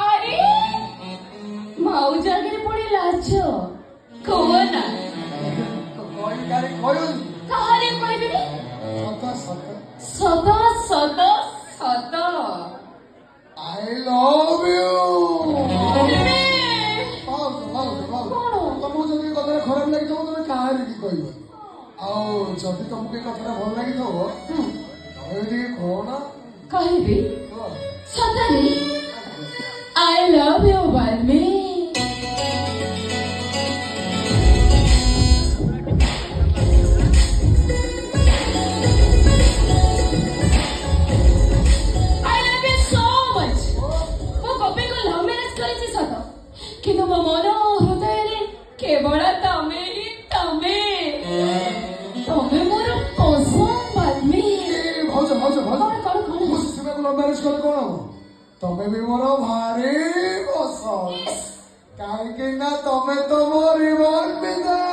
अरे भाऊजागीर पुढे लाज कोण काहाले कहबी सत सत सत I love you. तुमको जब कथा खराब लगी तो तुम्हें कहा कहब आदि तुमको कथा भल लगी कौन कहबी सतरे I love you Valmi କିନ୍ତୁ ମୋ ମନ ହୃଦୟରେ କେବଳ ତମେ ହିଁ ତମେ ମୋର ପସନ୍ଦ ବାଲ୍ମୀ ଭାଉଜ ମ୍ୟାରେଜ କଲେ କଣ ହବ ତମେ ବି ମୋର ଭାରି ପସନ୍ଦ କାହିଁକି ନା ତମେ ତ ମୋ ରିବନ